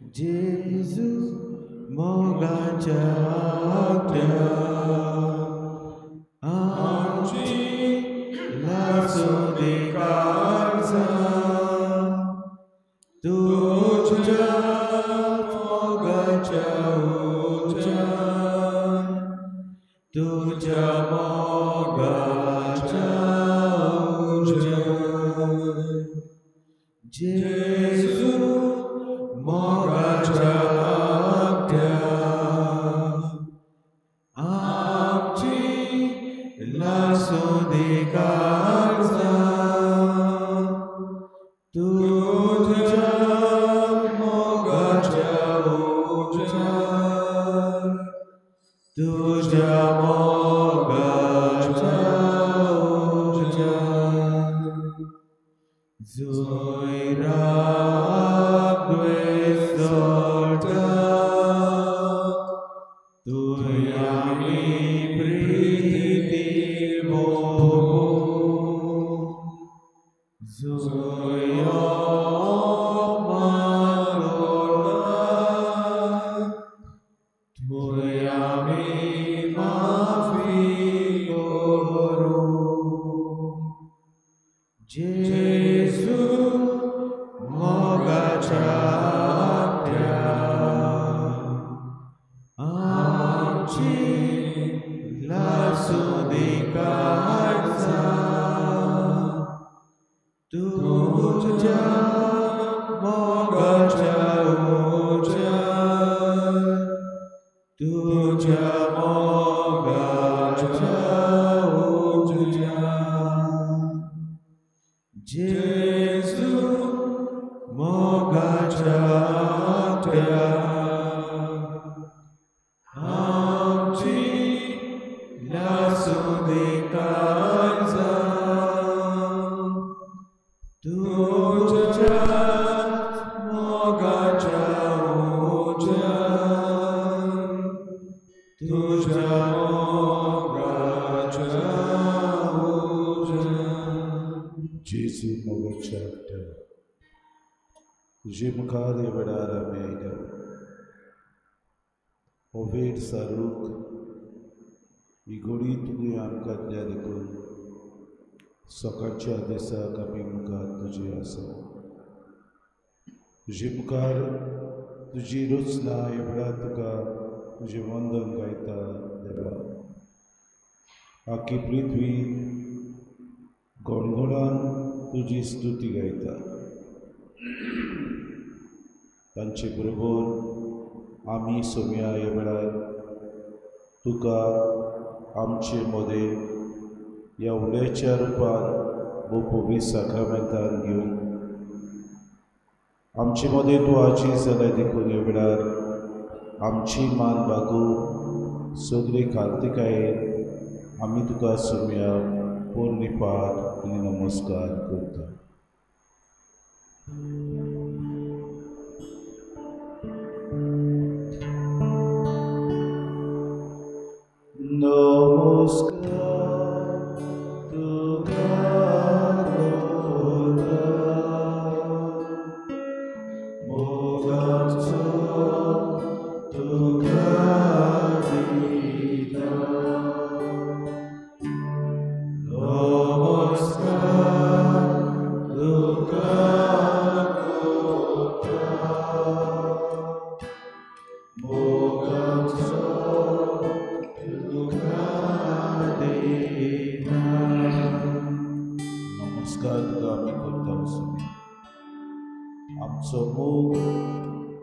Jesu mogacha akya amchi lasso de casa tuja mogacha uja tuja mogacha uja Jesu mogacha akya amchi lasso de casa tuja mogacha uja tuja mogacha uja Zoirak dvesorta Tuyami priti bobo Zoyom magorda Tuyami mafi goro Jesu mogacha akya amchi lasso de casa tuja mogacha uja tuja mogacha uja Jesu mogacha akya amchi lasso de casa tuja mogacha uja tuja mogacha uja Jesu mogacciata, Jimkade vedara meida, Ovid saruk, Igori tuge amka dekun, Sakacha desa kapimka tuje asa. Jimkar तुझी रचना एवढा तुका तुझे वंदन गायता देवा आखी पृथ्वी गणगणान तुझी स्तुती गायता तांचे बरोबर आमी सोम्या ह्या वेळार तुका आमचे मदें ह्या उड्याच्या रुपान बोपोवी साक्रामेंतान घेवन आमचे मदें तूं आजीस जाल्यार देखून ह्या वेळार आमची मान बागू सगळी कार्तिकायेन आमी तुका सोम्या पोरनिपात आनी नमस्कार करता नमस्कार तुका मोगाचो तुका दिता नमस्कार तुका मोगाचो तुका दिता नमस्कार तुका आमी करता वचून आमचो मोग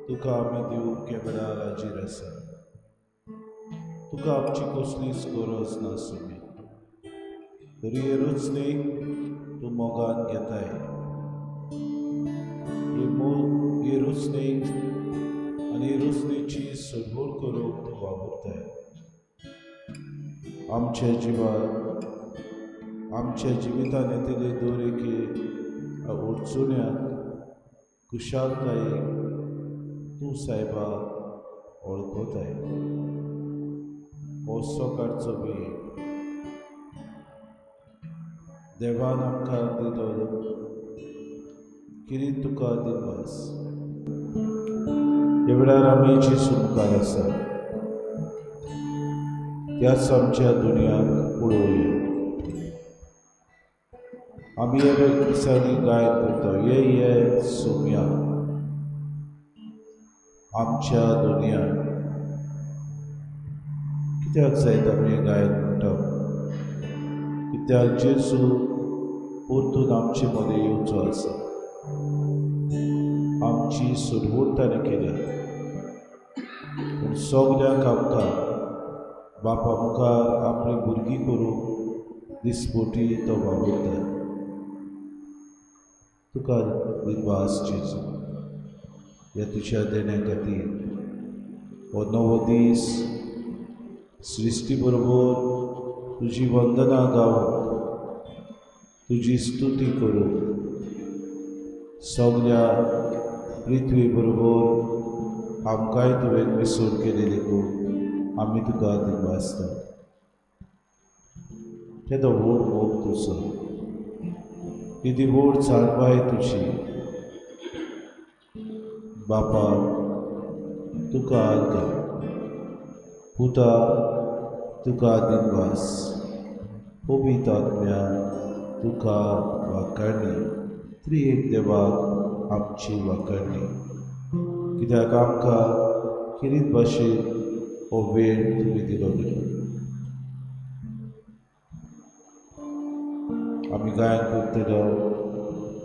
तुका आमी दिवंक केवडा राजीर आसा तुका आमची कसलीच गरज ना सुमी तरी हे रचणेक तूं मोगान घेताय हे रचणेक आनी हे रचणेची सरभोर करूंक तूं वावुरताय आमच्या जिवाक आमच्या जिवितान येतले दर एके अडचण्यांक कुशालकायेक तूं सायबा वळखताय हो सकाळचो वेळ देवान आमकां दिलो कितें तुका दिवपास ह्या वेळार आमी जेजू मुखार आसा त्याच आमच्या दुनयाक पळोवया. आमी ह्या दिसांनी गायन करता ये सोम्या आमच्या दुनयाक. कित्याक जायत आमी हें गायन म्हणटा? कित्याक जेजू परतून आमचे मदें येवचो आसा. आमची सोडवण ताणें केल्या. पूण सगल्यांक आमकां बापा मुखार आपली भुरगीं करूंक दिसपोटी तो वावुरता. तुका दिनवास जेजू ह्या तुज्या देण्या खातीर. हो नवो दीस सृश्टी बरोबर तुजी वंदना गावून तुजी स्तुती करूंक सगल्या पृथ्वी बरोबर आमकांय तुवें विसोड केले देखून आमी तुका दिनवासता. केदो व्हड मोग तुजो, किती व्हड जाणवाय तुजी. बापा तुका आर्गां, पुता तुका दिनवास, पवित्र आत्म्या तुका वाखाणणी. त्रिएक देवाक आमची वाखाणणी. कित्याक आमकां किरीत भाशेन हो वेळ तुमी दिलो देखून. आमी गायन करतलो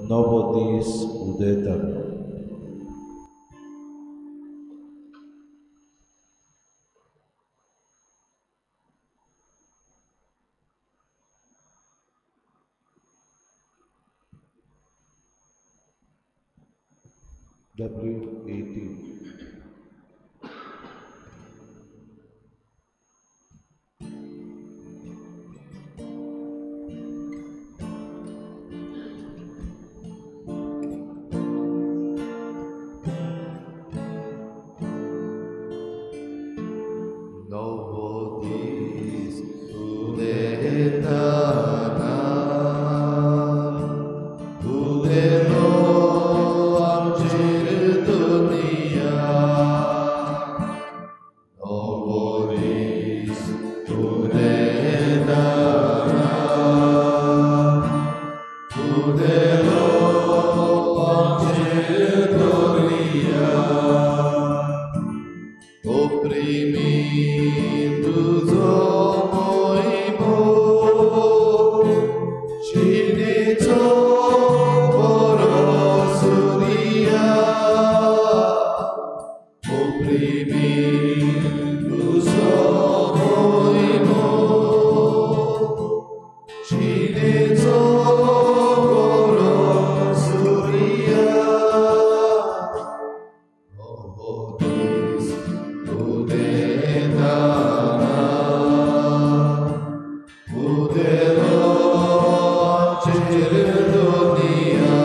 नवो दीस उदेतालो. W18. Novo dis udetana, udelo amcir dunia. Novo dis udetana, udelo amcir dunia. Oprimidos omoimo, chinito porosuria. Oprimidos omoimo, chinito porosuria. Novo dis udetana, udelo amcir dunia.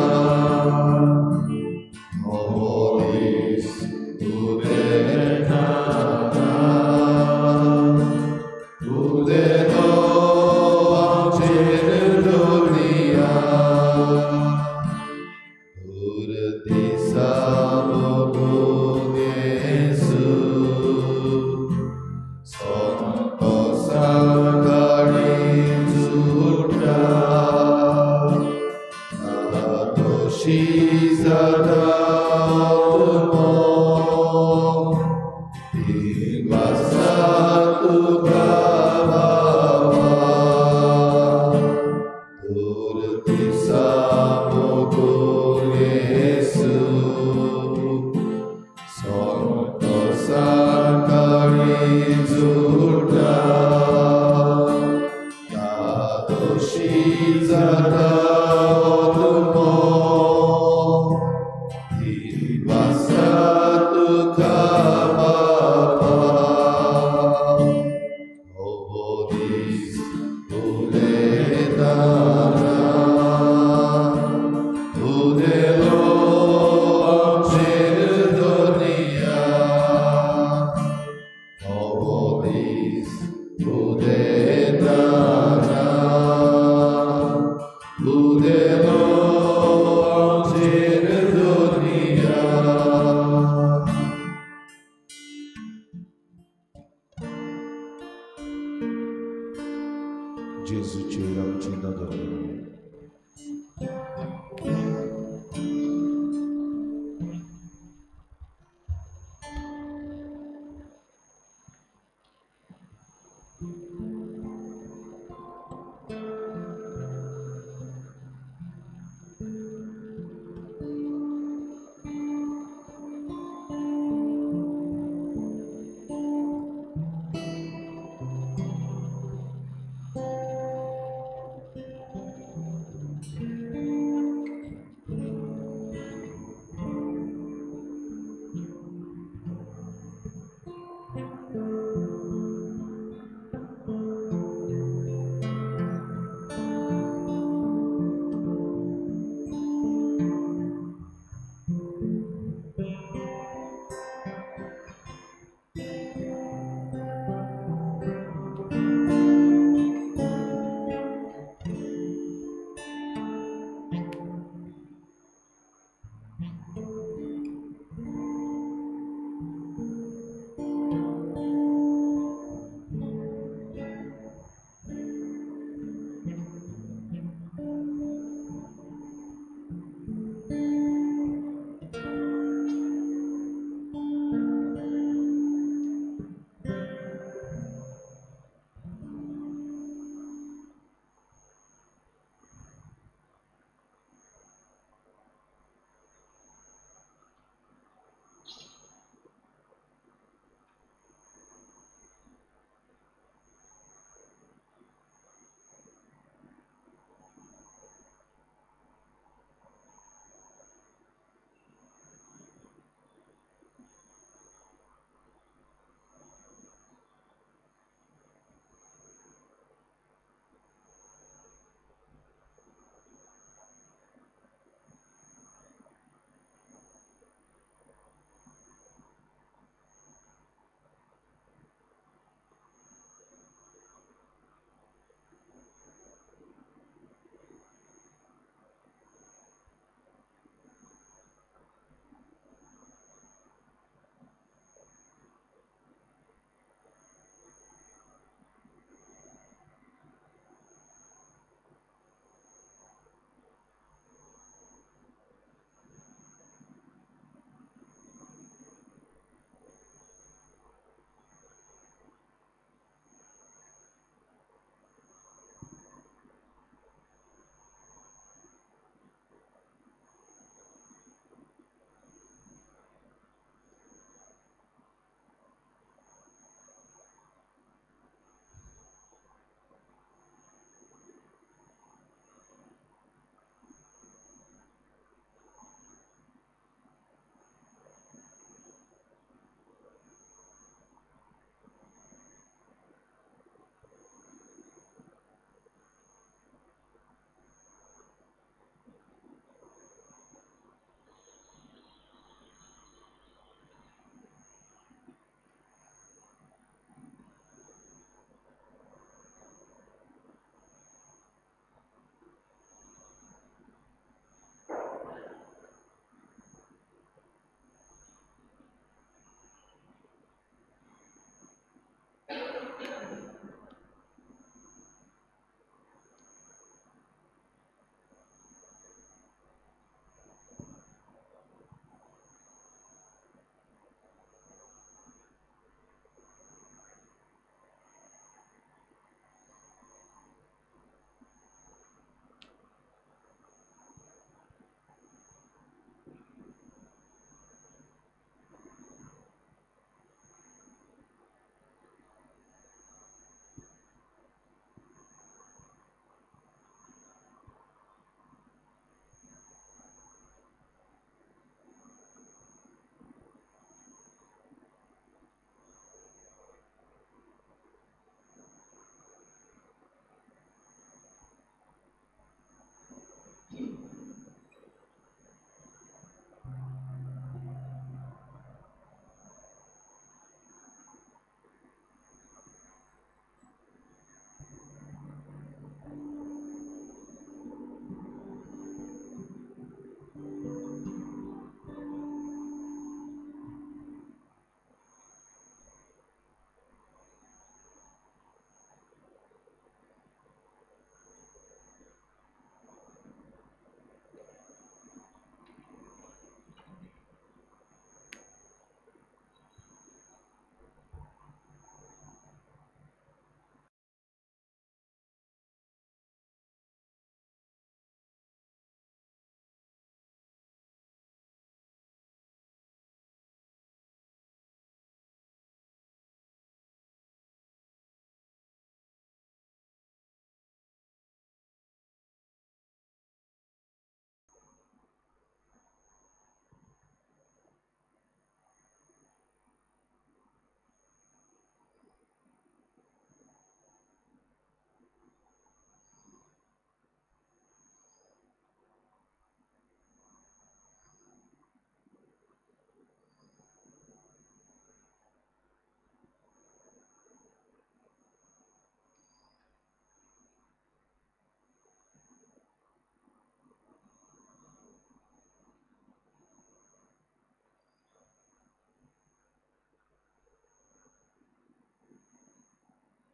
Novo dis udetana, udelo amcir dunia. Urti sabun Yesu, santo sakari zutra, adoshi zadaumo, divasatu kababa. Urti sabun Yesu, santo sakari zutra, adoshi zadaumo, divasatu kababa. Novo dis udetana, udelo amcir dunia. Novo dis udetana, udelo amcir dunia.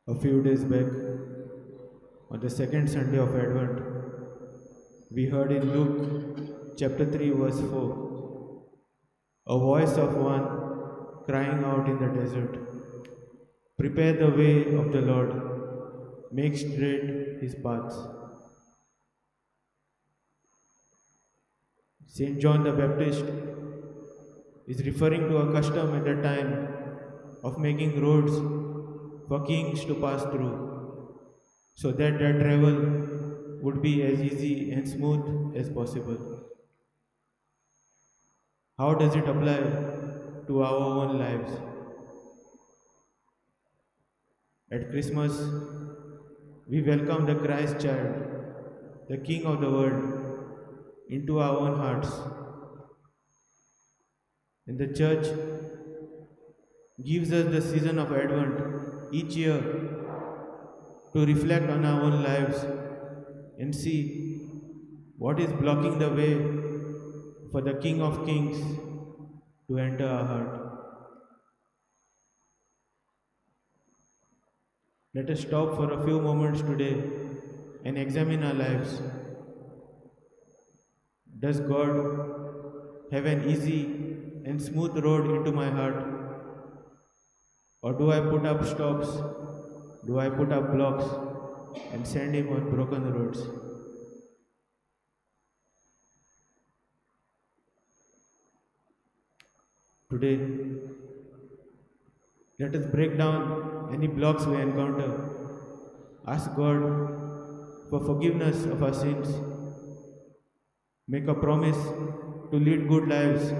A few days back, on the second Sunday of Advent, we heard in Luke chapter 3, verse 4, a voice of one crying out in the desert, "Prepare the way of the Lord, make straight his paths." Saint John the Baptist is referring to a custom at the time of making roads for kings to pass through, so that their travel would be as easy and smooth as possible. How does it apply to our own lives? At Christmas, we welcome the Christ child, the King of the world, into our own hearts. And the Church gives us the season of Advent each year to reflect on our own lives and see what is blocking the way for the King of Kings to enter our heart. Let us stop for a few moments today and examine our lives. Does God have an easy and smooth road into my heart? Or do I put up stops? Do I put up blocks and send him on broken roads? Today, let us break down any blocks we encounter. Ask God for forgiveness of our sins. Make a promise to lead good lives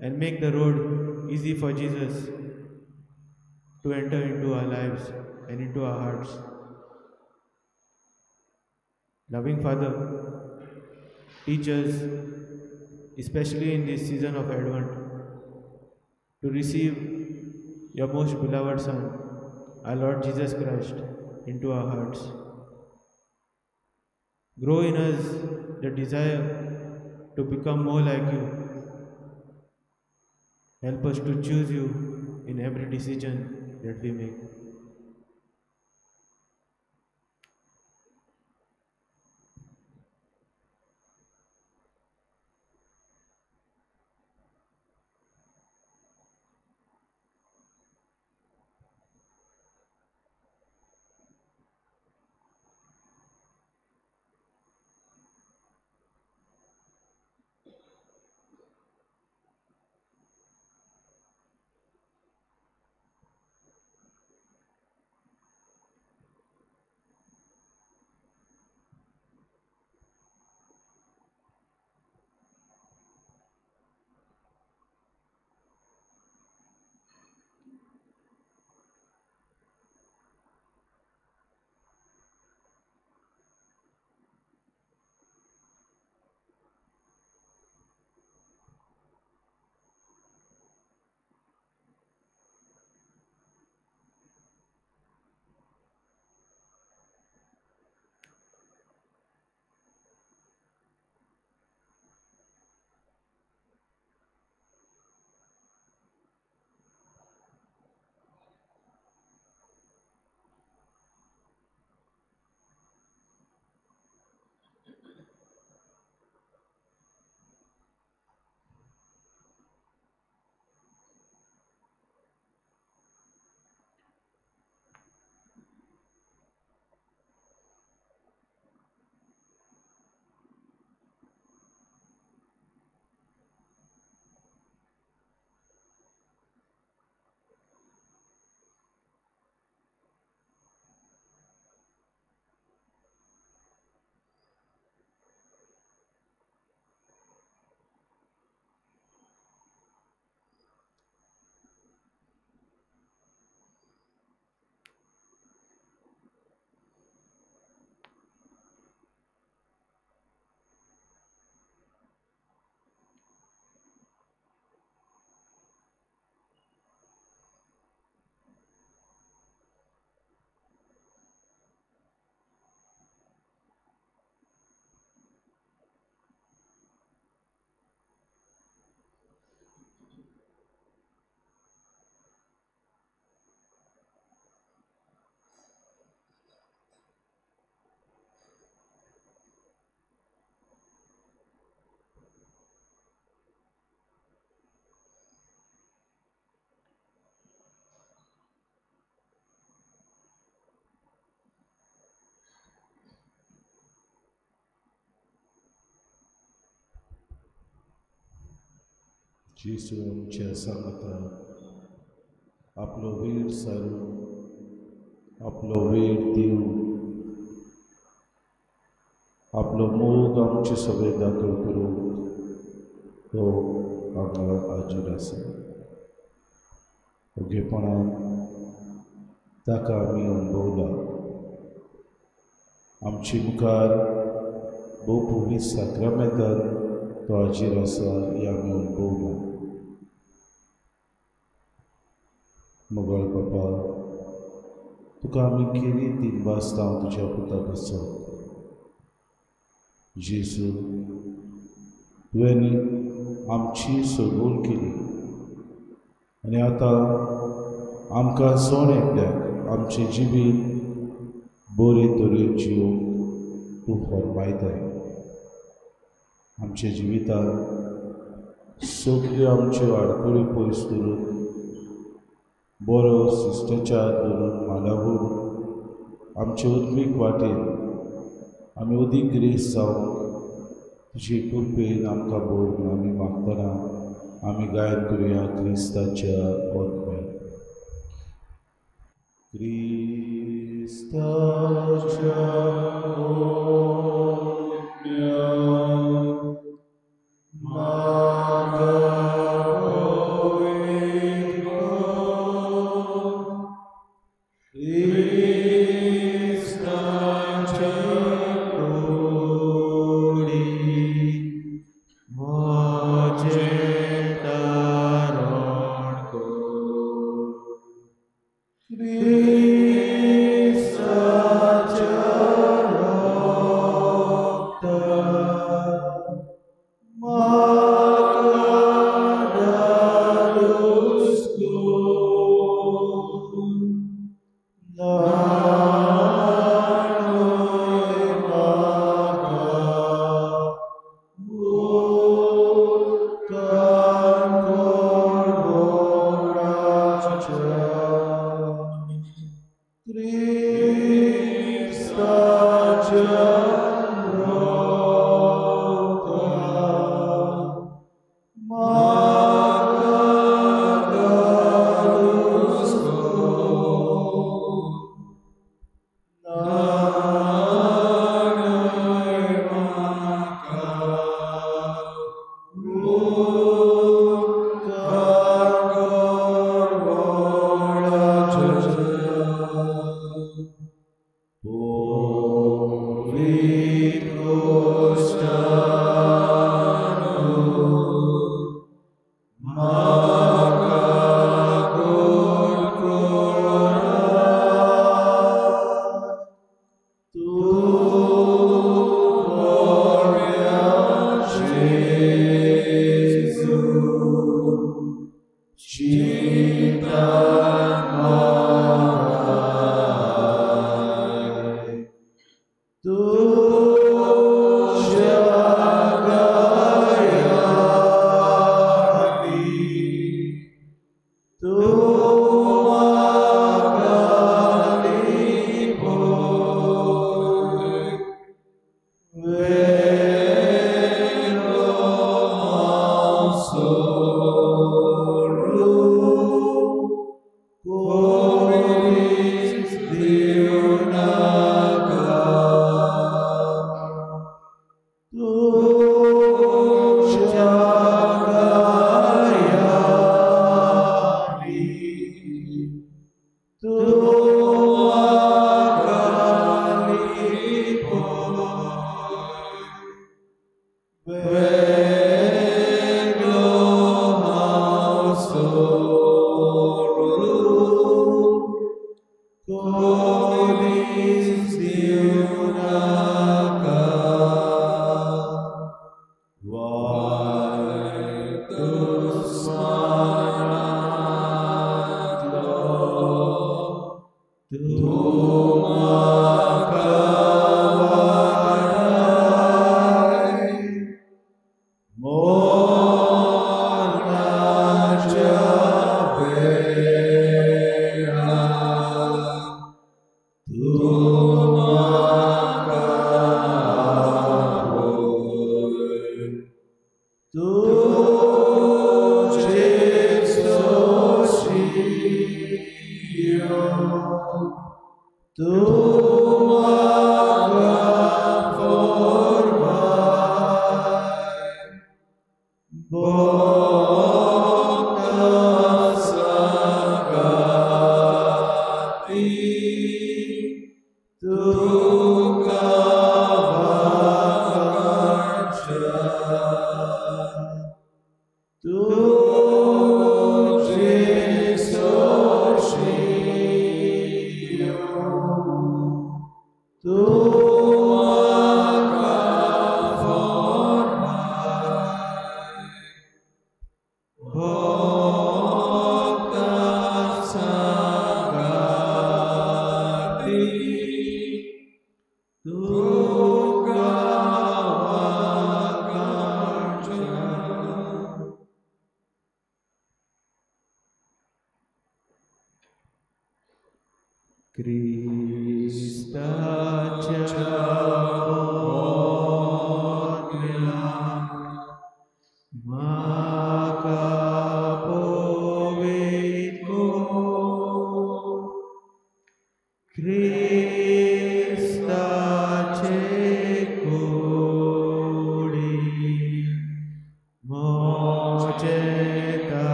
and make the road easy for Jesus to enter into our lives and into our hearts. Loving Father, teach us, especially in this season of Advent, to receive your most beloved Son, our Lord Jesus Christ, into our hearts. Grow in us the desire to become more like you. Help us to choose you in every decision that we make. जेसू आमच्या सांगता आपलो वेळ सारून आपलो वेळ दिवन आपलो मोग आमचे सगळे दाखल करूंक तो हांगा हाजीर आसा. ओगेपणान ताका आमी अणभवला. आमचे मुखार भोव पवित्र साक्रामेंतान तो हाजीर आसा हें आमी अणभवला. मोगाळ बापा, तुका आमी केली दिनवासता हांव तुज्या पुता बसो. जेजू, तुवें आमची सोडवण केली आनी आतां आमकां सोण एकट्याक आमचे जिवीत बरे तरेन जिवंक तूं फरमायताय. आमच्या जिवितांत सगल्यो आमच्यो आडखळी पयस करून बरो शिश्टाचार धरून मांडावून आमचे उर्मीक वाटेन आमी अदीक ग्रेस जावंक तुजे कृपेन आमकां बोर म्हूण आमी मागतना आमी गायन करुया क्रिस्ताच्या ओतम्यान. क्रिस्ताच्या ओतम्यान म्हाका पवित्र क्रिस्ताच्या कुडी म्हजें तारण कर. क्रिस्ताच्या रगतान म्हाका धाडूस कर. नाणय म्हाका उदकान कडवडाच्या. क्रिस्ताच्या रगतान म्हाका धाडूस कर. नाणय म्हाका उदकान कडवडाच्या. पवित्र गोश्टानो म्हाका गोड करा. तूं बऱ्या जेजू चिंतान म्हाकाय. तुज्या गायांनी तूं म्हाका लिपय. वेगळो हांव सोडून कोणीच दिवनाका. तुज्या गायांनी तूं म्हाका लिपय. वेगळो हांव सोडून कोणीच दिवनाका. वायट दुस्मानांतलो तूं म्हाका वाडाय. मोरणाच्या वेळार तूं म्हाका आपय. तुज्या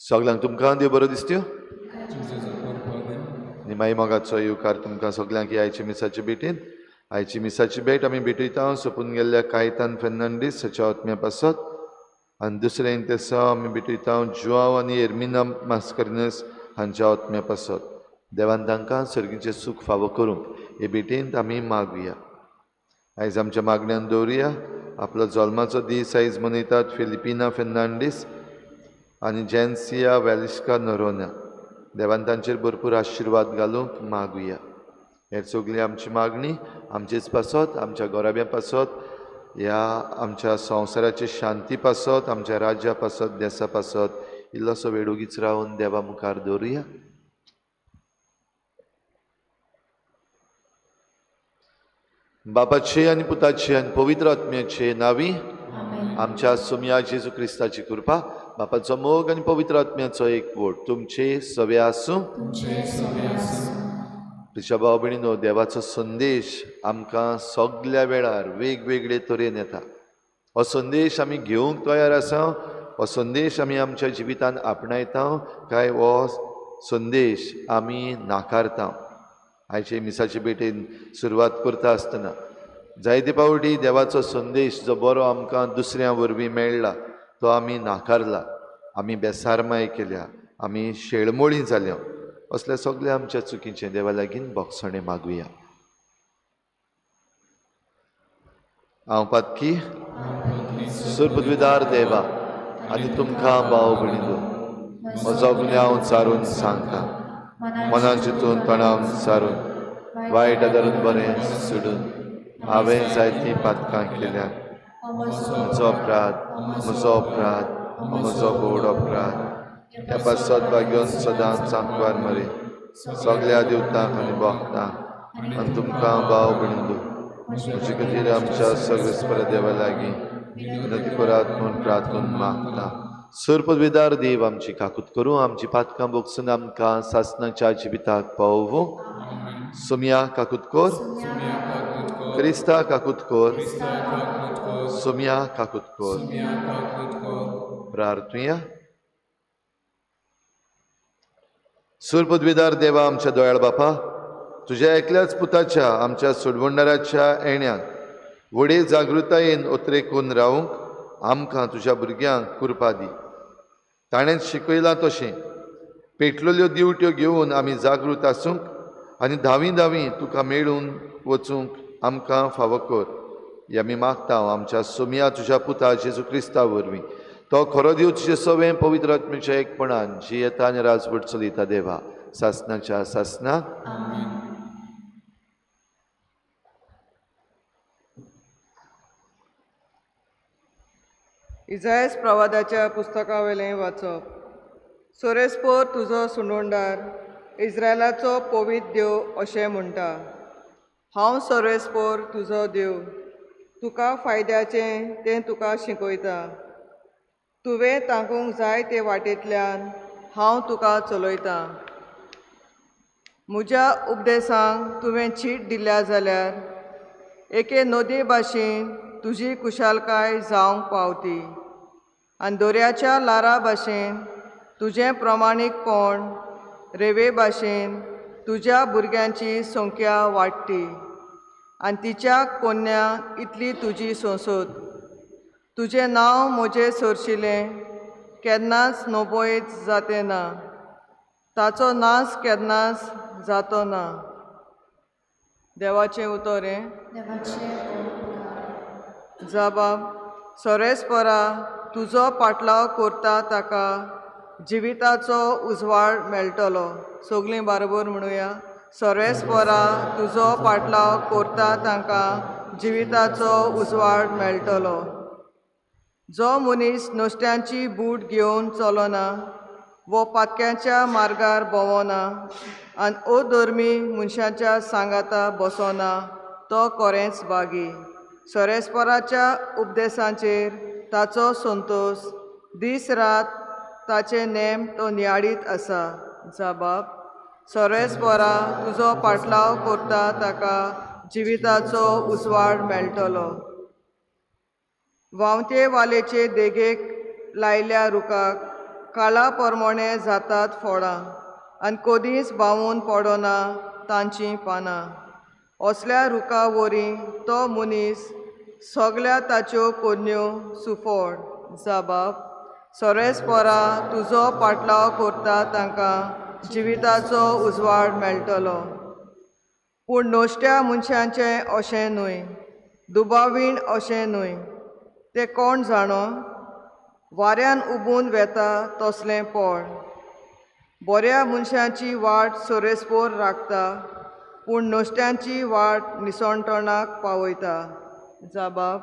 सगळ्यांक तुमकां देव बरो दिसत्यो निमाई मोगाचो येवकार तुमकां सगळ्यांक आयचे मिसाचे भेटेन आयची मिसाची भेट आमी भेटयता सोपून गेल्ल्या कायतान फेर्नांडीस हाच्या आत्म्या पासत आनी दुसरें इंतेसा आमी भेटयता जुआव आनी एर्मिना मास्करिनस हांच्या आत्म्या पासत देवान तांकां सर्गीचें सूख फावो करूंक हे भेटेंत आमी मागुया आयज आमच्या मागण्यांत दवरुया आपलो जल्माचो दीस आयज मनयतात फिलिपिना फेर्नांडीस आनी जेन्सिया वेलिस्का नोरोना देवान तांचेर भरपूर आशिर्वाद घालूंक मागुया हेर सगळी आमची मागणी आमचेच पासत आमच्या गोराब्या पासत ह्या आमच्या संवसाराची शांती पासत, आमच्या राज्या पासत, देशा पासत इल्लोसो वेळ उगीच रावन देवा मुखार दवरुया. बापाचे आनी पुताचे आनी पवित्र आत्म्याचे नावी आमच्या सुमया जेजू क्रिस्ताची कृपा, बापाचो मोग आनी पवित्र आत्म्याचो एकवट तुमचे सवे आसूं. तुझ्या भाव भयणीनो, देवाचो संदेश आमकां सगळ्या वेळार वेगवेगळे तरेन येता. हो संदेश आमी घेवंक तयार आसा, हो संदेश आमी आमच्या जिवितान आपणायता काय हो संदेश आमी नाकारता. आयचे मिसाचे भेटेन सुरवात करता आसतना जायते फावटी देवाचो संदेश जो बरो आमकां दुसऱ्यां वरवीं मेळ्ळा तो आमी नाकारला, आमी बेसारमाय केल्या, आमी शेळमोळी जाल्या. असल्या सगळ्या आमच्या चुकीचें देवा लागीं बोगसणे मागुया. हांव पातकी सुरपदवीदार देवा आनी तुमकां भाव भयणीनो, म्हजो गुन्यांव हांव चारून सांगता. मनान चिंतून तणाव सारून वायट धरून बरें सोडून हांवें जायतीं पातकां केल्यात. म्हजो अपराध, म्हजो गोड अपराध. ह्या पासत घेवन सदांच सांकवार मरे सगळ्या देवतांक आनी भक्तांक आनी तुमकां भाव भयणीनो, म्हजे खातीर आमच्या सर्वेस्पर देवा लागीं विनंती करात म्हूण प्रार्थून मागता. सुरपदवीदार देव, आमची काकूत करूं, आमची पातकां बोगसून आमकां सासणाच्या जिविताक पावोवूं. सुमया काकूत कोर, क्रिस्ता काकूत कोर, सुमया काकूत कोर. प्रार्थुया. सुरपदवीदार देवा, आमच्या दोयाळ बापा, तुझ्या एकल्याच पुताच्या आमच्या सोडवणदाराच्या येण्यात व्हडे जागृतायेन ओतरेकून रावूंक आमकां तुज्या भुरग्यांक कृपा दी. ताणें शिकयलां तशें पेटलेल्यो दिवट्यो घेवन आमी जागृत आसूंक आनी धावी तुका मेळून वचूंक आमकां फावो कर. हें आमी मागता आमच्या सुमया तुज्या पुता जेजू क्रिस्ता वरवीं. तो खरो देव तुजें सवें पवित्र आत्म्याच्या एकपणान जी येता आनी राजवट चलयता देवा, सासणाच्या सासणाक. इजायास प्रवादाच्या पुस्तका वेलें वाचप. सोरेस्पोर तुजो सुणवणदार, इस्रायलाचो पवित्र देव अशें म्हणटा, हांव सोरेस्पोर तुजो देव, तुका फायद्याचें तें तुका शिकयता. तुवें तांकूंक जाय ते वाटेंतल्यान हांव तुका चलयतां. म्हज्या उपदेशांक तुवें चीट दिल्या जाल्यार एके नदये भाशेन तुजी कुशालकाय जावंक पावती आनी दर्याच्या लारा भाशेन तुजें प्रमाणीकपण रेवे भाशेन तुज्या भुरग्यांची संख्या वाडटी आनी तिच्या कोन्या इतली तुजी संसद. तुजें नांव म्हजें सरशिलें केन्नाच नोबोयत जातें ना, ताचो नाश केन्नाच जातो ना. देवाचें उतर हें. जबाब. सोरेस्परा, तुजो पाटलाव करता ताका जिविताचो उजवाड मेळटलो. सगळीं बरोबर म्हणुया. सोरेस्परा, तुजो पाटलाव करता तांकां जिविताचो उजवाड मेळटलो. जो मनीस नुस्त्यांची बूट घेवन चलना वो पातक्यांच्या मार्गार भोंवना आनी अधर्मी मनशांच्या सांगाता बसना, तो खरेंच बागी. सोरेस्पराच्या उपदेशांचेर ताचो संतोश, दीस रात ताचे नेम तो नियाळीत आसा. जबाब. सोरेस्परा, तुजो पाटलाव करता ताका जिविताचो उजवाड मेळटलो. वावते वालेचे देगेक लायल्या रुखाक काळा परमोणे जातात फळां आनी कदींच भावून पडना तांचीं पानां. असल्या रुखा वरी तो मनीस सगळ्या ताच्यो कोन्यो सुफोड. जबाब. सोरेस्परा, तुजो पाटलाव करता तांकां जिविताचो उजवाड मेळटलो. पूण नोश्ट्या मनशांचें अशें न्हय, दुबावीण अशें न्हय. तें कोण जाणो? वाऱ्यान उबून वेता तसलें पळ. बऱ्या मनशांची वाट सोरेस्पोर राखता, पूण नोश्ट्यांची वाट निसणटणाक पावयता. जबाब.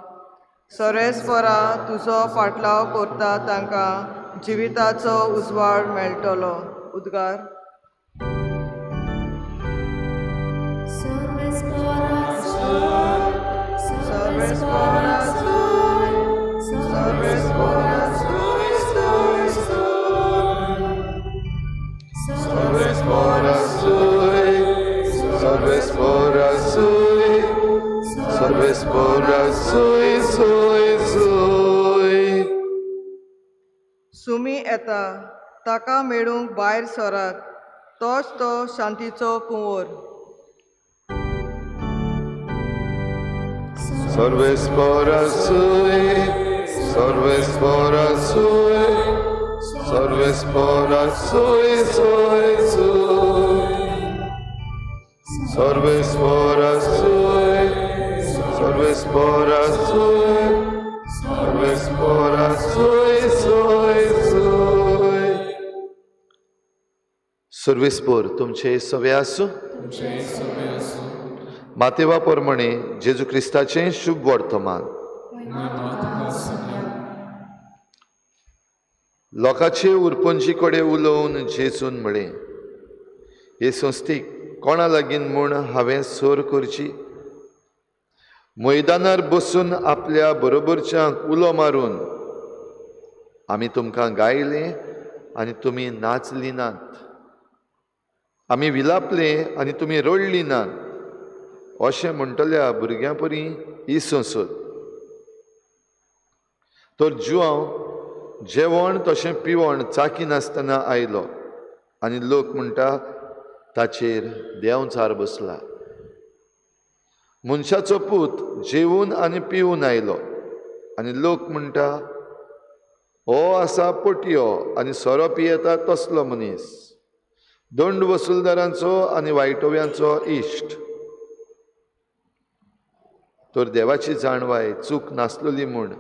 सोरेस्पोरा तुजो फाटलाव करता तांकां जिविताचो उजवाड मेळटलो. उद्गार. सुमी येता ताका मेळूंक भायर सरात, तोच तो शांतीचो कुंवर. Sorvespora sui, sorvespora sui, sorvespora sui, sui, sui. Sorvespora sui, sorvespora sui, sorvespora sui, sui, sui. Sorvespor, तुमचे सवे आसूं. मातेवा प्रमाणे जेजू क्रिस्ताचें शुभ वर्तमान. लोकांचे उरपणजी कडेन उलोवन जेजून म्हळें, हे संस्थीक कोणा लागीं म्हूण हांवें सोर करची? मैदानार बसून आपल्या बरोबरच्यांक उलो मारून आमी तुमकां गायलें आनी तुमी नाचलीं नात. आमी विलापलें आनी तुमी रडलीं नात. अशें म्हणटल्या भुरग्यां परी ही संसद. तर जुआंव जेवण तशें पिवण चाकी नासतना आयलो आनी लोक म्हणटा ताचेर देंवचार बसला. मनशाचो पूत जेवून आनी पिवून आयलो आनी लोक म्हणटा हो आसा पटयो आनी सोरो पियेता तसलो मनीस, दंड वसूलदारांचो आनी वायटव्यांचो इश्ट. तर देवाची जाणवाय चूक नासलोली म्हूण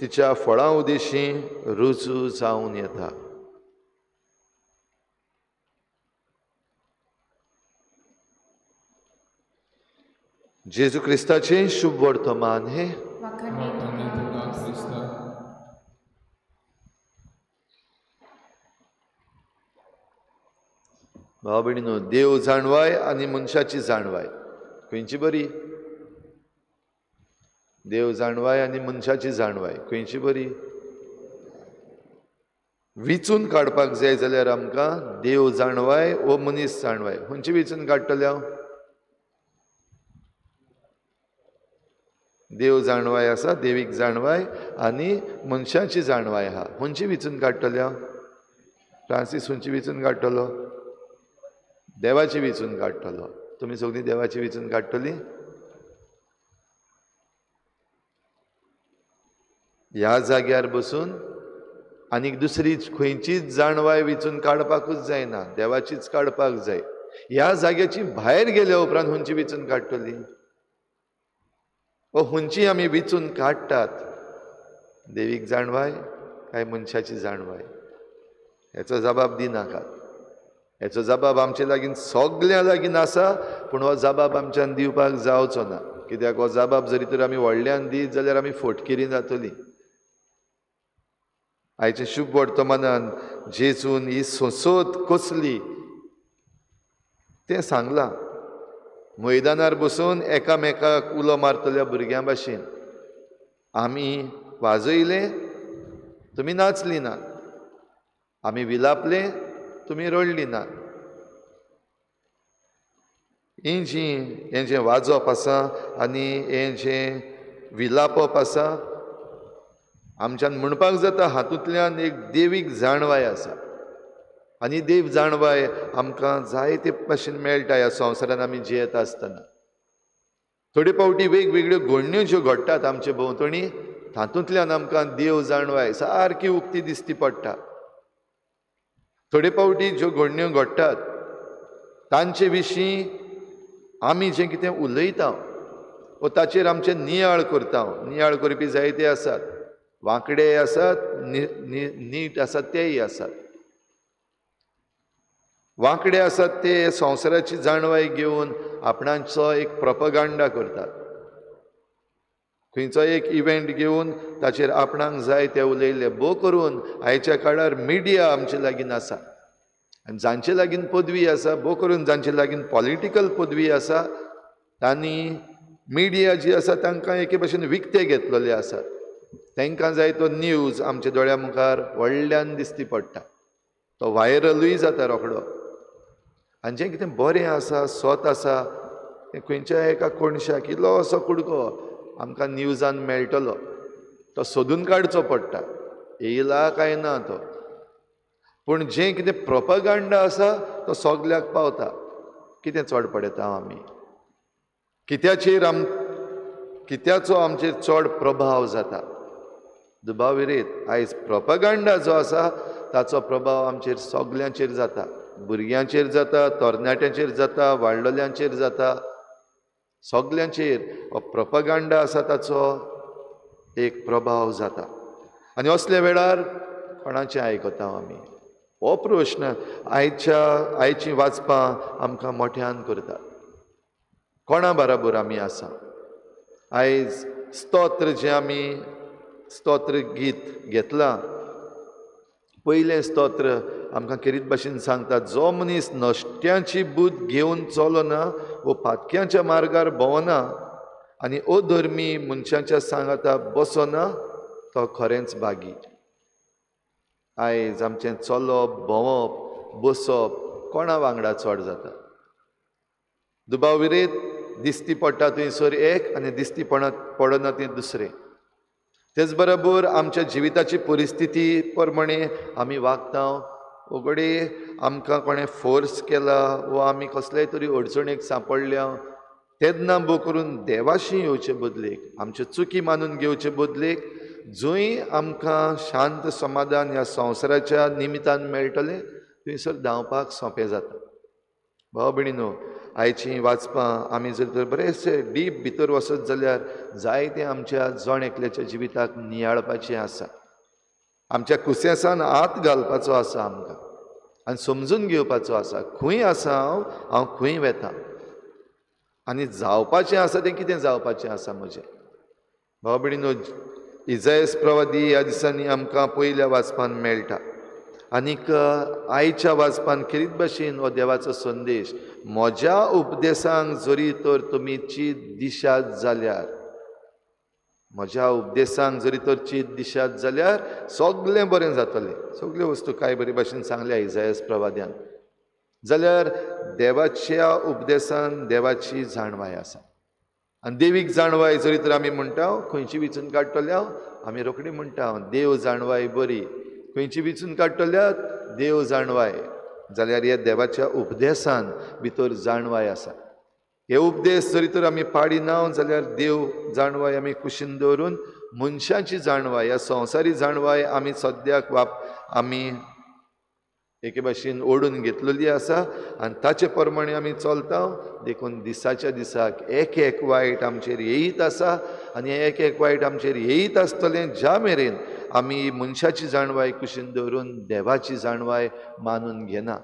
तिच्या फळां उदेशीं रुजू जावन येता. जेजू क्रिस्ताचें शुभ वर्तमान हे. भाव भयणीनो, देव जाणवाय आनी मनशाची जाणवाय खंयची बरी? देव जाणवाय आनी मनशाची जाणवाय खंयची बरी? विचून काडपाक जाय जाल्यार आमकां देव जाणवाय वो मनीस जाणवाय खंयची विचून काडटले हांव? देव जाणवाय आसा, देवीक जाणवाय आनी मनशाची जाणवाय आहा. खंयची विचून काडटले हांव? फ्रांसीस खंयची विचून काडटलो? देवाची विचून काडटलो. तुमी सगळीं देवाची विचून काडटलीं? ह्या जाग्यार बसून आनीक दुसरी खंयचीच जाणवाय विचून काडपाकूच जायना, देवाचीच काडपाक जाय. ह्या जाग्याची भायर गेल्या उपरांत खंयची विचून काडटली? व खंयची आमी विचून काडटात, देवीक जाणवाय काय मनशाची जाणवाय? हेचो जबाब दिनाकात. हेचो जबाब आमचे लागीं सगळ्यां लागीं आसा, पूण हो जबाब आमच्यान दिवपाक जावचो ना. कित्याक हो जबाब जरी तर आमी व्हडल्यान दीत जाल्यार आमी फोटकेरी जातलीं. आयच्या शुभ वर्तमानान जेजून ही संसद कसली तें सांगलां. मैदानार बसून एकामेकाक उलो मारतल्या भुरग्यां भाशेन आमी वाजयलें, तुमी नाचलीं ना. आमी विलापलें, तुमी रडलीं ना. हें जें वाजप आसा आनी हें जें विलापप आसा, आमच्यान म्हणपाक जाता हातूंतल्यान एक देवीक जाणवाय आसा. आनी देव जाणवाय आमकां जायते भाशेन मेळटा ह्या संवसारान आमी जियेता आसतना. थोडे फावटी वेगवेगळ्यो घडण्यो ज्यो घडटात आमचे भोंवतणी, तातूंतल्यान आमकां देव जाणवाय सारकी उक्ती दिसती पडटा. थोडे फावटी ज्यो घडण्यो घडटात तांचे विशीं आमी जें कितें उलयता वा ताचेर आमचें नियाळ करता. नियाळ करपी जायते आसात, वांकडे आसात, नीट आसात तेय आसात. वांकडे आसात ते संवसाराची जाणवाय घेवन आपणाचो एक प्रोपगंडा करतात. खंयचो एक इव्हेंट घेवन ताचेर आपणाक जाय ते उलयले भोव करून आयच्या काळार मिडिया आमचे लागीं आसा आनी जांचे लागीं पदवी आसा भोव करून जांचे लागीं पॉलिटिकल पदवी आसा तांणी मिडिया जी आसा तांकां एके भशेन विकते घेतलेले आसात तांकां जाय तो न्यूज आमच्या दोळ्या मुखार व्हडल्यान दिसती पडटा तो व्हायरलूय जाता रोखडो आनी जें कितें बरें आसा सत आसा तें खंयच्या एका कोणशाक इल्लो असो कुडको आमकां न्यूजान मेळटलो तो सोदून काडचो पडटा येयला काय ना तो पूण जें कितें प्रोपगंडा आसा तो सगल्याक पावता कितें चड पडयता आमी कित्याचो आमचेर चड प्रभाव जाता दुबाविरीत आयज प्रोपगंडा जो आसा ताचो प्रभाव आमचेर सगल्यांचेर जाता भुरग्यांचेर जाता तरणाट्यांचेर जाता वाडलोल्यांचेर जाता सगल्यांचेर हो प्रोपगंडा आसा ताचो एक प्रभाव जाता आनी असल्या वेळार कोणाचें आयकता आमी हो प्रश्न आयची वाचपां आमकां मोठ्यान करता कोणा बराबर आमी आसा आयज स्तोत्र जें आमी स्तोत्र गीत घेतलां पयलें स्तोत्र आमकां किरीत भाशेन सांगता जो मनीस नश्ट्यांची बूद घेवन चलना वो फातक्यांच्या मार्गार भोंवना आनी अधर्मी मनशांच्या सांगाता बसना तो खरेंच भागी आयज आमचें चलप भोंवप बसप कोणा वांगडा चड जाता दुबाविरीत दिसती पडटा थंयसर एक आनी दिसती पडना तें दुसरें तेच बरोबर आमच्या जिविताची परिस्थिती प्रमाणे आमी वागता उगडी आमकां कोणें फोर्स केला वो आमी कसलेय तरी अडचणेक सांपडल्या तेन्ना भोव करून देवाशी येवचे बदलेक आमच्यो चुकी मानून घेवचे बदलेक जंय आमकां शांत समाधान ह्या संवसाराच्या निमित्तान मेळटलें थंयसर धांवपाक सोंपें जाता भाव भयणीनो आयची वाचपां आमी जर तर बरेचशे डीप भितर वचत जाल्यार जायतें आमच्या जण एकल्याच्या जिविताक नियाळपाचें आसा आमच्या कुसेसान हात घालपाचो आसा आमकां आनी समजून घेवपाचो आसा खंय आसा हांव खंय वेतां आनी जावपाचें आसा तें कितें जावपाचें आसा म्हजें भाव भयणीनो इजायास प्रवादी ह्या दिसांनी आमकां पयल्या वाचपान मेळटा आनीक आयच्या वाचपान किरीत भाशेन हो देवाचो संदेश म्हज्या उपदेशांक जरी तर तुमी चीत दिशात जाल्यार म्हज्या उपदेशांक जरी तर चीत दिशात जाल्यार सगळें बरें जातलें सगल्यो वस्तू कांय बरे भाशेन सांगल्या इजायास प्रवाद्यान जाल्यार देवाच्या उपदेशान देवाची जाणवाय आसा आनी देवीक जाणवाय जरी तर आमी म्हणटा खंयची विचून काडटल्या आमी रोखडी म्हणटा देव जाणवाय बरी खंयची विचून काडटल्यात देव जाणवाय जाल्यार ह्या देवाच्या उपदेशान भितर जाणवाय आसा हे उपदेश जरी तर आमी पाडिना जाल्यार देव जाणवाय आमी कुशीन दवरून मनशाची जाणवाय ह्या संवसारी जाणवाय आमी सद्याक आमी एके भाशेन ओडून घेतलेली आसा आनी ताचे प्रमाणे आमी चलता देखून दिसाच्या दिसाक एक वायट आमचेर येयीत आसा आनी एक वायट आमचेर येयीत आसतलें ज्या मेरेन आमी मनशाची जाणवाय कुशीन दवरून देवाची जाणवाय मानून घेना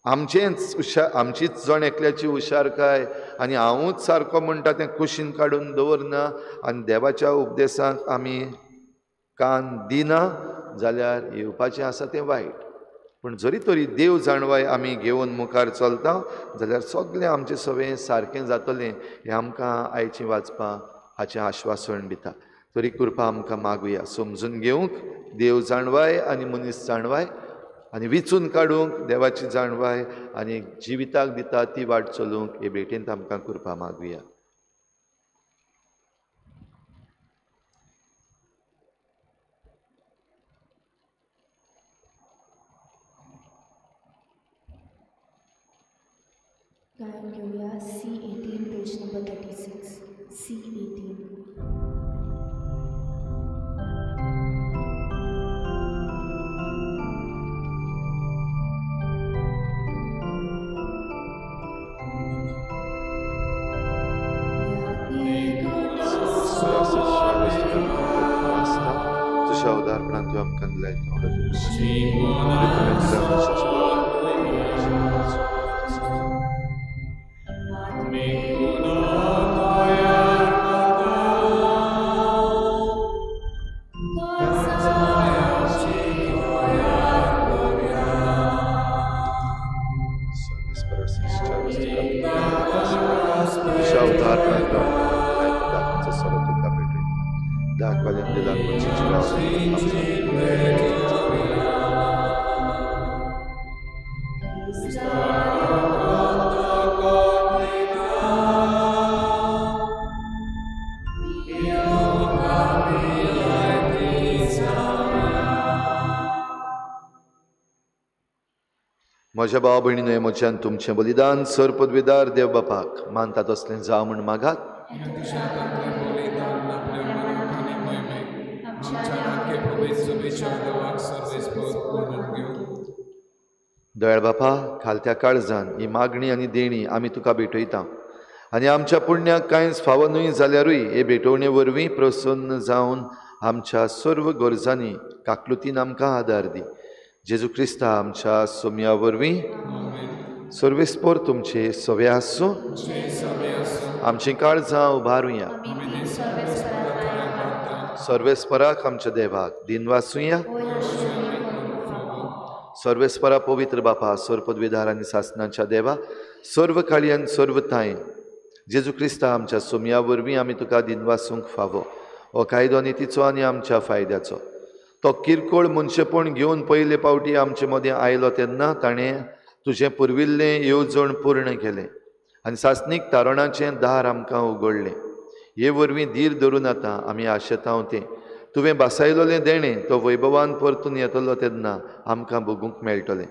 आमचीच जण एकल्याची हुशारकाय आनी हांवूच सारको म्हणटा तें कुशीन काडून दवरना आनी देवाच्या उपदेशांक आमी कान दिना जाल्यार येवपाचें आसा तें वायट पूण जरी तरी देव जाणवाय आमी घेवन मुखार चलता जाल्यार सगळें आमचें सगळें सारकें जातलें हें आमकां आयचें वाचपां हाचें आश्वासन दिता तरी कृपा आमकां मागुया समजून घेवंक देव जाणवाय आनी मनीस जाणवाय आनी विचून काडूंक देवाची जाणवाय आनी जिविताक दिता ती वाट चलूंक हे भेटेंत आमकां कृपा मागुया गायन घेऊया C18 पेज नंबर 36 C18 तुझ्या उदाहरणात तू आमकां दिलाय दाखवाल्यान दिलान मुर्चीची राव म्हज्या भाव भयणीनो हे म्हज्यान तुमचें बलिदान सर पदवीदार देव बापाक मानता तसलें जावं म्हण मागात. दयाळ बापा, खालत्या काळजान ही मागणी आनी देणी आमी तुका भेटयता आनी आमच्या पुण्याक कांयच फावो न्हय जाल्यारूय हे भेटोवणे वरवीं प्रसन्न जावन आमच्या सर्व गरजांनी काकलुतीन आमकां आदार दी. जेजू क्रिस्ता आमच्या सोम्या वरवीं सर्वेस्पोर तुमचे सवे आसूं, आमची काळजां उबारुया. सर्वेस्पराक आमच्या देवाक दिन वासुया. सर्वेस्परा पवित्र बापा, सर पदवीदार आनी सासणाच्या देवा, सर्व काळी आनी सर्व ताय जेजू क्रिस्ता आमच्या सोम्या वरवीं आमी तुका दिन वासूंक फावो. हो कायदो नितीचो आनी आमच्या फायद्याचो. तो किरकोळ मनशेपण घेवन पयले पावटी आमचे मदें आयलो तेन्ना ताणें तुजें पुर्विल्लें येवजण पूर्ण केलें आनी सासणीक तारणाचें दार आमकां उगडलें. हे वरवीं धीर धरून आतां आमी आशेतांव तें तुवें बासायलोलें देणें तो वैभवान परतून येतलो तेन्ना आमकां भोगूंक मेळटलें.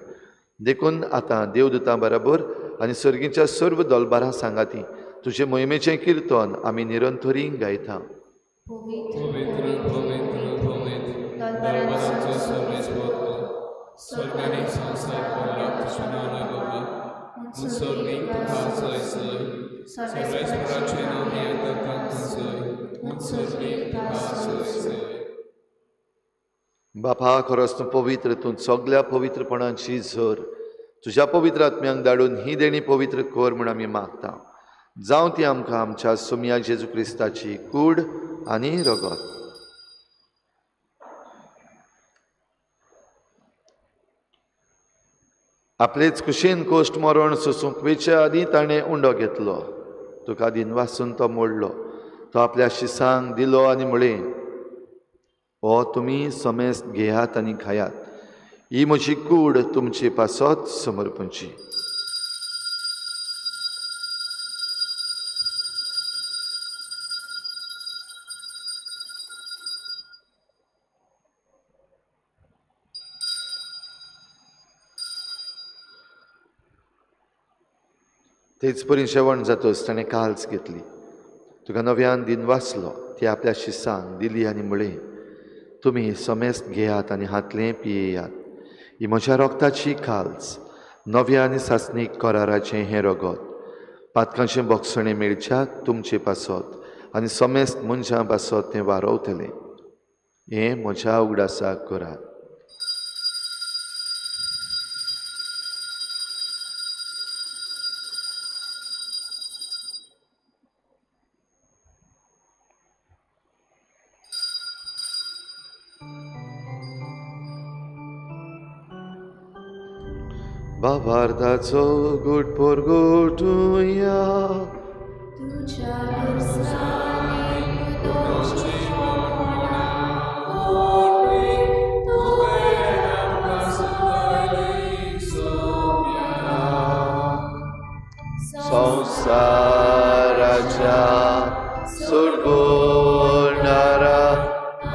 देखून आतां देवदूतां बरोबर आनी सर्गीच्या सर्व दलबारां सांगाती तुजे मोहिमेचें किर्तन आमी निरंतरी गायता. बापा, खरोच तूं पवित्र, तूं सगल्या पवित्रपणाची झर तुज्या पवित्र आत्म्यांक धाडून ही देणी पवित्र कर म्हूण आमी मागता. जावं ती आमकां आमच्या सोम्या जेजू क्रिस्ताची कूड आनी रगत. आपलेच कुशीन कोश्ट मरण सोसूंक वेच्या आदीं ताणें उंडो घेतलो. तुका दिन वासून तो मोडलो. तो आपल्या शिसांक दिलो आनी म्हळें, हो तुमी समेस्त घेयात आनी खायात. ही म्हजी कूड तुमचे पासत समर्पणची. तेच परी जेवण जातच ताणें काल्स घेतली. तुका नव्यान दिन वाचलो. ती आपल्या शिसांक दिली आनी म्हळें, तुमी समेस्त घेयात आनी हातलें पियेयात. ही म्हज्या रोगताची काल्स, नव्या आनी सासणीक कराराचें हें रगत. पातकांचें बोगसणें मेळच्याक तुमचे पासत आनी समेस्त मनशां पासत तें वारवतलें. हें म्हज्या उगडासाक करात. बाबार्दाचो घोट पोरगोटुया. संसाराच्या सोडवणारा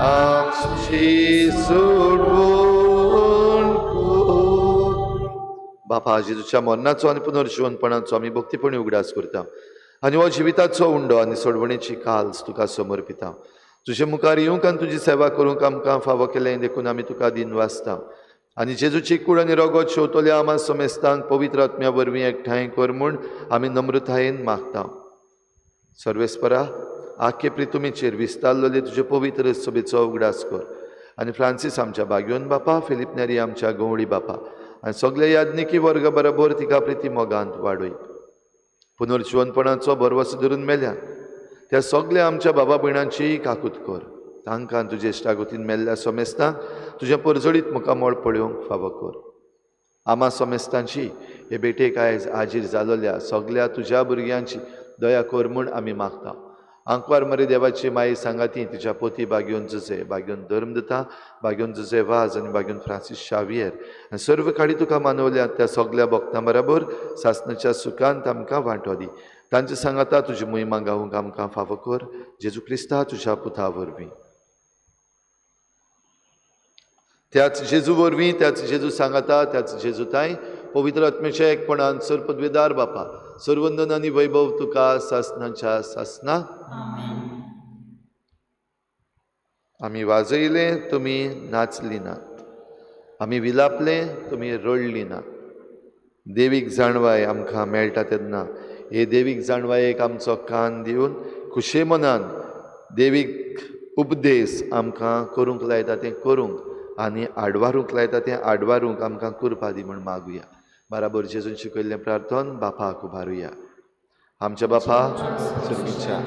आमची सोडवण बापा, जेजूच्या मरणाचो आनी पुनर्जीवनपणाचो आमी भक्तीपणी उगडास करता आनी हो जिविताचो उंडो आनी सोडवणेची काल्स तुका समर्पिता. तुजे मुखार येवंक आनी तुजी सेवा करूंक आमकां फावो केलें देखून आमी तुका दिन वाचता आनी जेजूची कूड आनी रगत शेवतल्या आमा समेस्तांक पवित्र आत्म्या वरवीं एकठांय कर म्हूण आमी नम्रतायेन मागता. सर्वेस्परा, आख्खे प्रितुमेचेर विस्तारलेले तुजे पवित्र सभेचो उगडास कर आनी फ्रांसीस आमच्या बागयोन बापा, फिलिप नेरी आमच्या गवळी बापा आनी सगळे याज्ञिकी वर्ग बरोबर तिका प्रिती मोगांत वाडय. पुनर्जीवनपणाचो भरवसो धरून मेल्या त्या सगळ्या आमच्या बाबा भयणांची काकूत कर. तांकां तुजे इश्टागोतीन मेल्ल्या समेस्तांक तुज्या परजडीत मुखामोळ पळोवंक फावो कर. आमा समेस्तांची हे बेटेक आयज आजीर जालोल्या सगळ्या तुज्या भुरग्यांची दया कर म्हूण आमी मागता आंकवार मरे देवाची माई सांगाती तिच्या पोती बागेवन जुजे बागेवन धर्म दिता बागेवन जुजे वाज आनी बागेवन फ्रांसीस शावियर आनी सर्व काडी तुका मानवल्या त्या सगळ्या भक्तां बरोबर सासणाच्या सुखांत आमकां वांटो दी तांचे सांगाता तुजी मोहिमा गावूंक आमकां फावो कर जेजू क्रिस्ता तुज्या पुता वरवीं त्याच जेजू वरवीं त्याच जेजू सांगाता त्याच जेजू ताई पवित्र आत्म्याच्या एकपणान सर पदवेदार बापा सर्वंदन आनी वैभव तुका सासणाच्या सासना आमी वाजयले तुमी नाचली नात आमी विलापले तुमी रडली नात देवीक जाणवाय आमकां मेळटा तेन्ना हे देवीक जाणवायेक आमचो कान दिवन खुशे मनान देवीक उपदेश आमकां करूंक लायता तें करूंक आनी आडवारूंक लायता तें आडवारूंक आमकां करपा दी म्हूण मागुया बराबर जेजून शिकयल्लें प्रार्थन बापाक उबारुया आमच्या बापा सर्गीच्या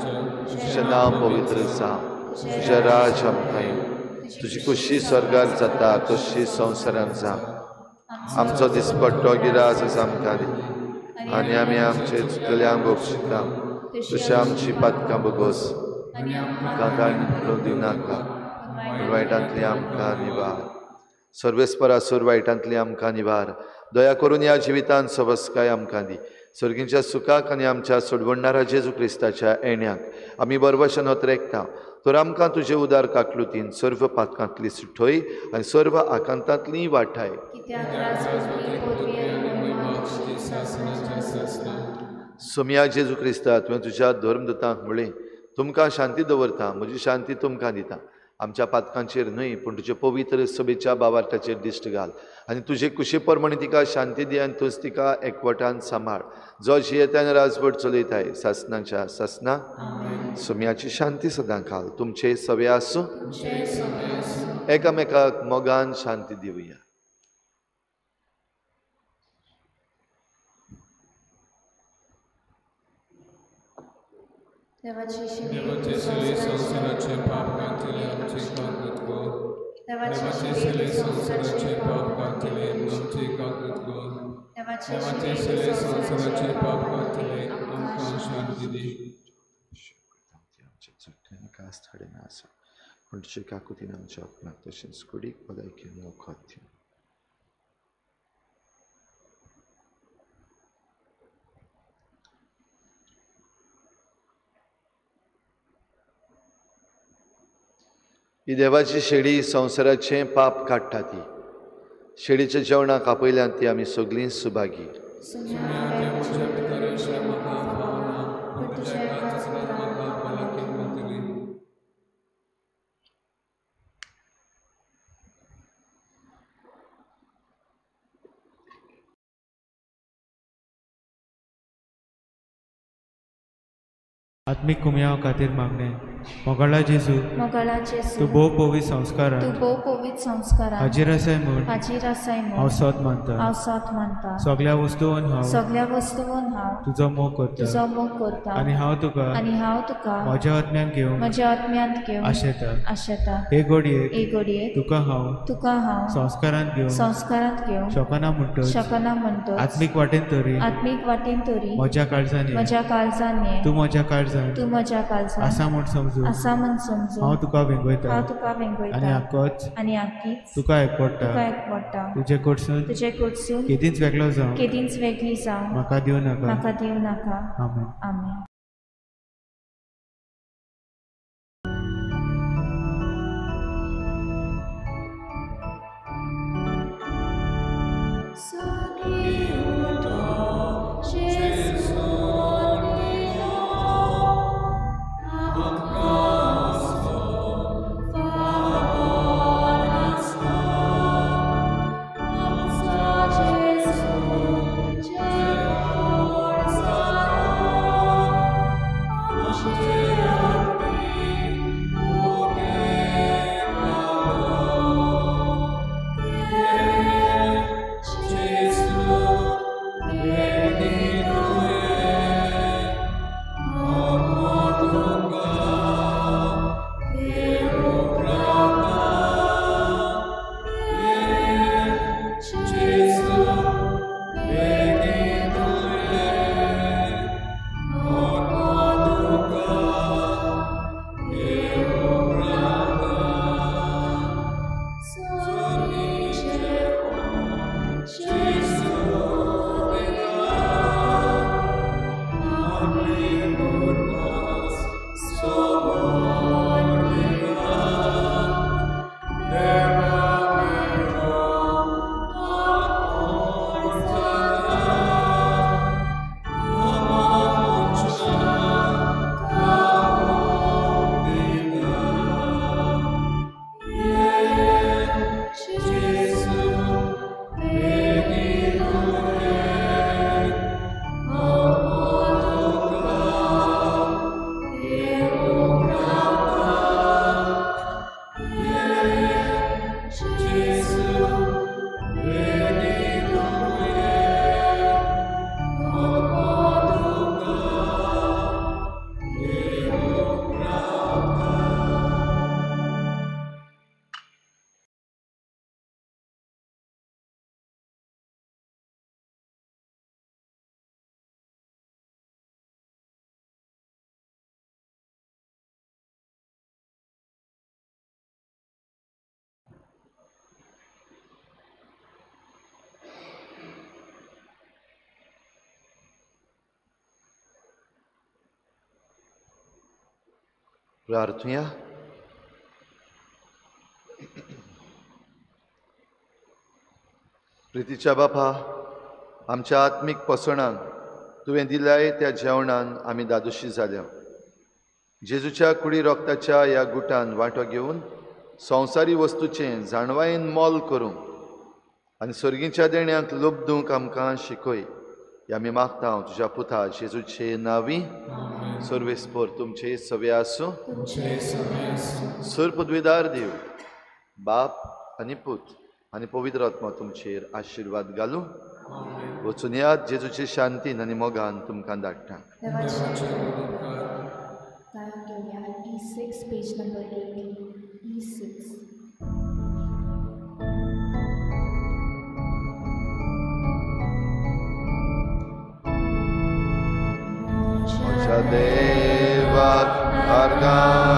तुजें नांव पवित्र जावं तुजें राज आमकां येवं तुजी खुशी स्वर्गार जाता तशी संवसारांत जावं आमचो दिसपट्टो गिरास आसा आमकां दी आनी आमी आमचे चुकल्यांक बक्षिता तशें आमची पातकां बगोस आमकां ताणें पडूंक दिवनाका वायटांतली आमकां निवार सर्वेस्परा सुर वायटांतली आमकां निवार दया करून ह्या जिवितांत सवस्काय आमकां दी सर्गीच्या सुखाक आनी आमच्या सोडवणारा जेजू क्रिस्ताच्या येण्याक आमी बरभशेन होतरेकता तर आमकां तुजे उदार काकलुतीन सर्व पातकांतली सुटोय आनी सर्व आकांतांतली वाटाय सोम्या जेजू क्रिस्ता तुवें तुज्या धर्मदूतांक म्हळें तुमकां शांती दवरता म्हजी शांती तुमकां दिता आमच्या पातकांचेर न्हय पूण तुजे पवित्र सभेच्या बावार्थाचेर दिश्ट घाल आनी तुजे कुशे प्रमाणे तिका शांती दी आनी तूंच तिका एकवटान सांबाळ जो जियेत्यान राजवट चलयताय सासणाच्या सासना सोम्याची शांती सदां घाल तुमचे सवे आसूं एकामेकाक मोगान शांती दिवया देवाचे शिले संसाराचे पाप कांतले आमचे कागद गो देवाचे शिले संसाराचे पाप कांतले आमचे कागद गो देवाचे शिले संसाराचे पाप कांतले आमकां शांती दी आमच्या चुकल्यांनी कास थाडिना आसा पूण तुजे काकुतीन आमच्या आपणाक तशेंच कुडीक भलायकेन वखद दिवं ही देवाची शेळी संवसाराचें पाप काडटा ती शेळीच्या जेवणाक आपयल्यान ती आमी सगळीं सुभागी आत्मीक कुमयाव खातीर मागणें मोगाळा जेजू तूं भोव पवित्र संस्कारांत हाजीर आसाय म्हूण हांव सत मानता सगळ्या वस्तूंत हांव तुजो मोग करता आनी हांव तुका म्हज्या आत्म्यान घेवंक आशेता हे घडयेक तुका हांव संस्कारांत घेवंक शकना म्हणटच आत्मीक वाटेन तरी म्हज्या काळजांनी तूं म्हज्या काळजांत आसा म्हूण समजून हांव तुका वेंगयता आनी आख्खीच तुका एकवडटा तुजे कडसून केदींच वेगळी जावं म्हाका दिवं नाका आमेन प्रार्थूया. प्रितीच्या बापा, आमच्या आत्मीक पसणाक तुवें दिल्याय त्या जेवणान आमी दादोशी जाल्या. जेजूच्या कुडी रोगताच्या ह्या गुटान वांटो घेवन संवसारी वस्तूचें जाणवायेन मोल करूंक आनी सर्गीच्या देण्यांक लुबदूंक आमकां शिकय. ह्या आमी मागता तुज्या पुता जेजूचे नांवी. सर्वेस्पर तुमचे सवे आसूं. सर्पद्वेदार देव बाप आनी पूत आनी पवित्र आत्मा तुमचेर आशिर्वाद घालूं. वचून यात जेजूचे शांतीन आनी मोगान तुमकां धाडटा. E6, page number 18. E6. देवाक अर्गां